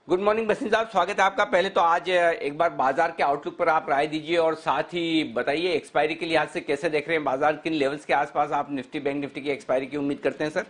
Good morning Bassein साहब, स्वागत है आपका। पहले तो आज एक बार बाजार के आउटलुक पर आप राय दीजिए और साथ ही बताइए एक्सपायरी के लिहाज से कैसे देख रहे हैं बाजार, किन लेवल्स के आसपास आप निफ्टी बैंक निफ्टी की एक्सपायरी की उम्मीद करते हैं सर?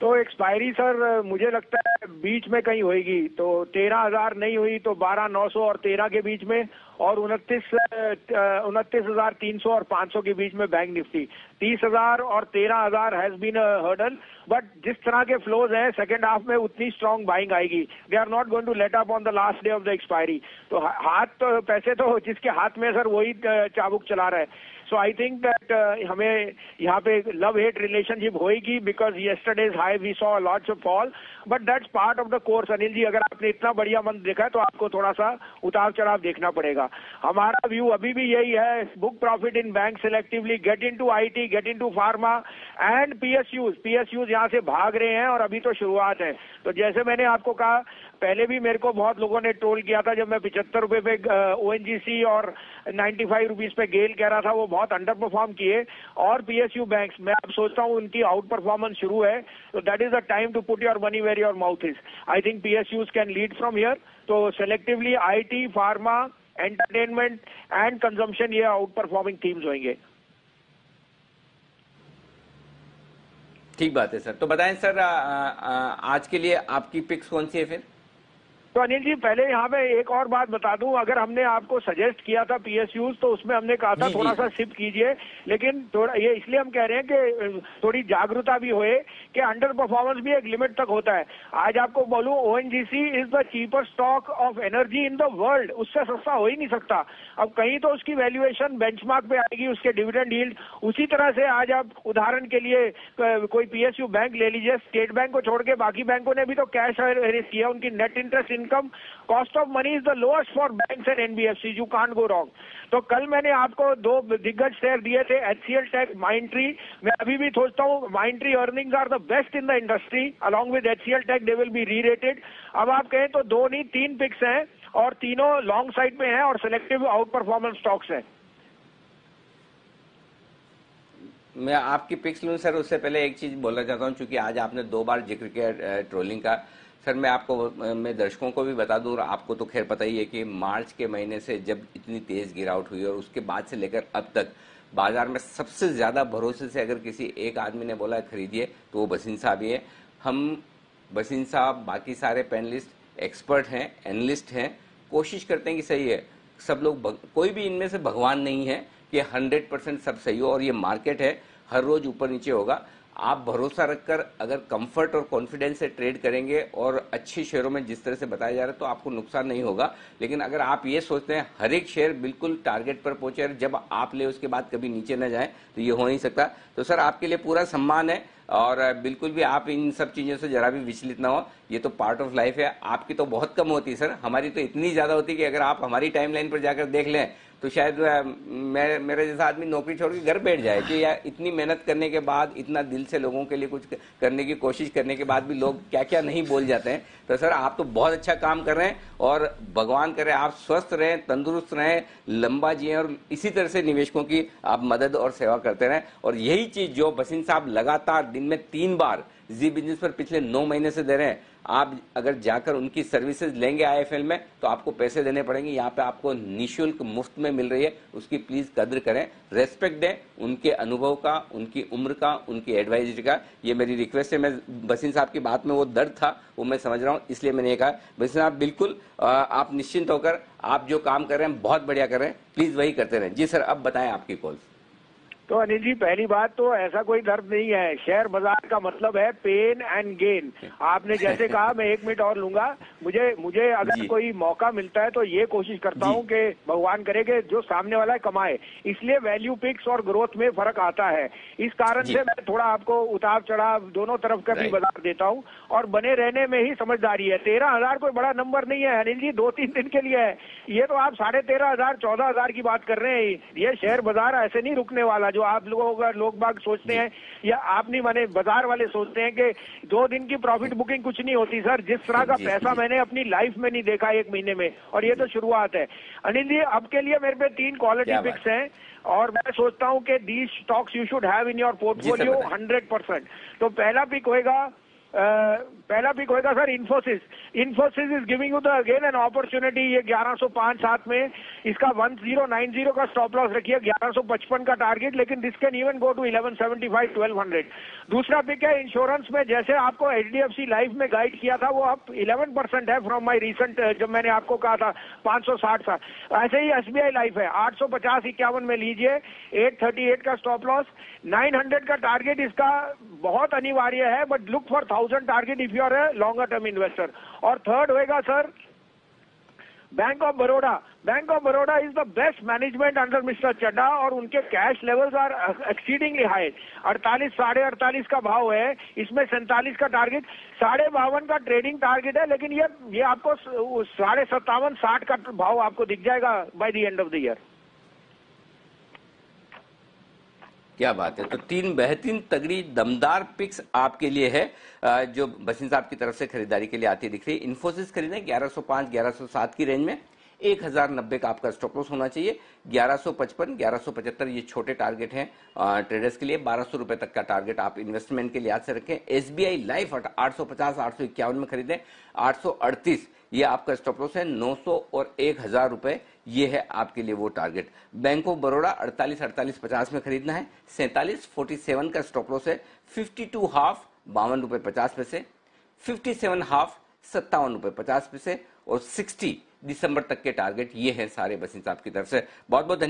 तो एक्सपायरी सर मुझे लगता है बीच में कहीं होगी, तो 13,000 नहीं हुई तो 12,900 और 13 के बीच में, और 29,300 और 500 के बीच में बैंक निफ्टी। 30,000 और 13,000 हैज बीन हर्डल, बट जिस तरह के फ्लोज हैं सेकंड हाफ में उतनी स्ट्रांग बाइंग आएगी। They are not going to let up on the last day of the expiry. तो हाथ तो पैसे तो जिसके हाथ में सर वही चाबुक चला रहा है। सो आई थिंक दैट हमें यहाँ पे लव हेट रिलेशनशिप होगी, because yesterday's high we saw lots of fall, but that's part of the course. Anil ji, अगर आपने इतना बढ़िया मंथ देखा है तो आपको थोड़ा सा उतार चढ़ाव देखना पड़ेगा। हमारा व्यू अभी भी यही है, book profit in bank selectively, get into IT, get into pharma and PSUs यहाँ से भाग रहे हैं और अभी तो शुरुआत है। तो जैसे मैंने आपको कहा, पहले भी मेरे को बहुत लोगों ने ट्रोल किया था जब मैं 75 रुपए पे ओएनजीसी और 95 रुपीज पे गेल कह रहा था, वो बहुत अंडर परफॉर्म किए। और पीएसयू बैंक्स, मैं अब सोचता हूँ उनकी आउट परफॉर्मेंस शुरू है, तो that is the time to put your money where your mouth is. I think PSUs can lead from here. तो selectively IT, pharma, entertainment and consumption, ये आउट परफॉर्मिंग थीम्स होंगे। ठीक बात है सर। तो बताएं सर, आज के लिए आपकी पिक्स कौन सी है फिर? तो अनिल जी, पहले यहाँ पे एक और बात बता दूं, अगर हमने आपको सजेस्ट किया था पीएसयूज तो उसमें हमने कहा था थोड़ा सा शिफ्ट कीजिए, लेकिन थोड़ा ये इसलिए हम कह रहे हैं कि थोड़ी जागरूकता भी होए कि अंडर परफॉर्मेंस भी एक लिमिट तक होता है। आज आपको बोलूं, ONGC is the cheaper stock of energy in the world, उससे सस्ता हो ही नहीं सकता। अब कहीं तो उसकी वैल्यूएशन बेंचमार्क पे आएगी, उसके डिविडेंड यील्ड। उसी तरह से आज आप उदाहरण के लिए कोई पीएसयू बैंक ले लीजिए, स्टेट बैंक को छोड़ के बाकी बैंकों ने भी तो कैश रेज किया, उनकी net interest income, cost of money is the lowest for banks and NBFC, you can't go wrong. तो कल मैंने आपको दो दिग्गज शेयर दिए थे, एचसीएल टेक, माइंडट्री। मैं अभी भी सोचता हूँ Mindtree earnings are the best in the industry, along with HCL tech they will be re rated. अब आप कहें तो दो नहीं 3 पिक्स हैं और तीनों लॉन्ग साइड में हैं और सिलेक्टिव आउट परफॉर्मेंस स्टॉक्स हैं। मैं आपकी पिक्स लूं सर, उससे पहले एक चीज बोलना चाहता हूं, चूंकि आज आपने 2 बार जिक्र किया ट्रोलिंग का। सर मैं आपको, मैं दर्शकों को भी बता दूं और आपको तो खैर पता ही है कि मार्च के महीने से जब इतनी तेज गिरावट हुई और उसके बाद से लेकर अब तक बाजार में सबसे ज्यादा भरोसे से अगर किसी एक आदमी ने बोला खरीदिए तो वो बसिन साहब ही है। हम बसिन साहब, बाकी सारे पैनलिस्ट एक्सपर्ट हैं, एनालिस्ट हैं, कोशिश करते हैं कि सही है। सब लोग, कोई भी इनमें से भगवान नहीं है कि 100% सब सही हो, और ये मार्केट है, हर रोज ऊपर नीचे होगा। आप भरोसा रखकर अगर कंफर्ट और कॉन्फिडेंस से ट्रेड करेंगे और अच्छे शेयरों में जिस तरह से बताया जा रहा है तो आपको नुकसान नहीं होगा। लेकिन अगर आप ये सोचते हैं हर एक शेयर बिल्कुल टारगेट पर पहुंचे और जब आप ले उसके बाद कभी नीचे न जाए, तो ये हो नहीं सकता। तो सर आपके लिए पूरा सम्मान है और बिल्कुल भी आप इन सब चीजों से जरा भी विचलित ना हो, ये तो पार्ट ऑफ लाइफ है। आपकी तो बहुत कम होती है सर, हमारी तो इतनी ज्यादा होती है कि अगर आप हमारी टाइमलाइन पर जाकर देख लें तो शायद मेरे जैसा आदमी नौकरी छोड़ के घर बैठ जाए कि यार इतनी मेहनत करने के बाद, इतना दिल से लोगों के लिए कुछ करने की कोशिश करने के बाद भी लोग क्या क्या नहीं बोल जाते हैं। तो सर आप तो बहुत अच्छा काम कर रहे हैं और भगवान करे आप स्वस्थ रहें, तंदुरुस्त रहें, लंबा जिए और इसी तरह से निवेशकों की आप मदद और सेवा करते रहें। और यही चीज जो बसिन साहब लगातार दिन में 3 बार जी बिजनेस पर पिछले 9 महीने से दे रहे हैं, आप अगर जाकर उनकी सर्विसेज लेंगे आईएफएल में तो आपको पैसे देने पड़ेंगे। यहाँ पे आपको निःशुल्क मुफ्त में मिल रही है, उसकी प्लीज कद्र करें, रेस्पेक्ट दें उनके अनुभव का, उनकी उम्र का, उनकी एडवाइजरी का। ये मेरी रिक्वेस्ट है। मैं बसिन साहब की बात में वो दर्द था वो मैं समझ रहा हूँ, इसलिए मैंने ये कहा। बसिन साहब बिल्कुल आप निश्चिंत होकर, आप जो काम कर रहे हैं बहुत बढ़िया कर रहे हैं, प्लीज वही करते रहें। जी सर, अब बताएं आपकी कॉल्स। तो अनिल जी, पहली बात तो ऐसा कोई दर्द नहीं है, शेयर बाजार का मतलब है पेन एंड गेन। आपने जैसे कहा, मैं 1 मिनट और लूंगा। मुझे अगर कोई मौका मिलता है तो ये कोशिश करता हूं कि भगवान करे कि जो सामने वाला है कमाए, इसलिए वैल्यू पिक्स और ग्रोथ में फर्क आता है। इस कारण से मैं थोड़ा आपको उतार चढ़ाव दोनों तरफ का भी बाजार देता हूं और बने रहने में ही समझदारी है। 13,000 कोई बड़ा नंबर नहीं है अनिल जी, 2-3 दिन के लिए है ये। तो आप 13,500 14,000 की बात कर रहे हैं। ये शेयर बाजार ऐसे नहीं रुकने वाला जो आप लोगों का लोग बाग सोचते हैं, या आप नहीं माने बाजार वाले सोचते हैं कि 2 दिन की प्रॉफिट बुकिंग कुछ नहीं होती। सर जिस तरह का पैसा मैंने अपनी लाइफ में नहीं देखा 1 महीने में, और ये तो शुरुआत है। अनिल जी, अब के लिए मेरे पे 3 क्वालिटी पिक्स हैं और मैं सोचता हूं कि these stocks you should have in your portfolio 100%। तो पहला पिक होएगा पहला पिक होगा sir Infosys. Infosys is giving you the again an opportunity. ये 1105.7 में इसका 1090 का स्टॉप लॉस रखिए, 1155 का टारगेट, लेकिन this can even go to 1175 1200। दूसरा पिक है इंश्योरेंस में, जैसे आपको एचडीएफसी लाइफ में गाइड किया था वो अब 11% है फ्रॉम माई रिसेंट, जब मैंने आपको कहा था 560 था, ऐसे ही एसबीआई लाइफ है 850-51 में लीजिए, 838 का स्टॉप लॉस, 900 का टारगेट इसका बहुत अनिवार्य है, but look for 1000 target if you are a longer term investor. और थर्ड होएगा sir bank of Baroda. Bank of Baroda is the best management under mister Chadha और उनके cash levels are exceedingly high. 48, 48.5 का भाव है, इसमें 47 का टारगेट, 52.5 का ट्रेडिंग टारगेट है, लेकिन ये आपको 57.5 60 का भाव आपको दिख जाएगा by the end of the year. क्या बात है। तो 3 बेहतरीन तगड़ी दमदार पिक्स आपके लिए है जो बसिन साहब की तरफ से खरीदारी के लिए आती दिख रही है। इन्फोसिस खरीदें 1105 1107 की रेंज में, 1090 का आपका स्टॉप लॉस होना चाहिए, 1155 1175 ये छोटे टारगेट हैं ट्रेडर्स के लिए, 1200 रुपए तक का टारगेट आप इन्वेस्टमेंट के लिहाज से रखें। एसबीआई लाइफ 850 851 में खरीदें, 838 ये आपका स्टॉप लॉस है, 900 और 1000 रुपए ये है आपके लिए वो टारगेट। बैंक ऑफ बड़ौदा 48-48-50 में खरीदना है, 47-47 का स्टॉप लॉस है, 52 हाफ 52 रुपए 50 पैसे, 57 हाफ 57 रुपए 50 पैसे और 60 दिसंबर तक के टारगेट ये हैं सारे बसिन साहब की तरफ से। बहुत बहुत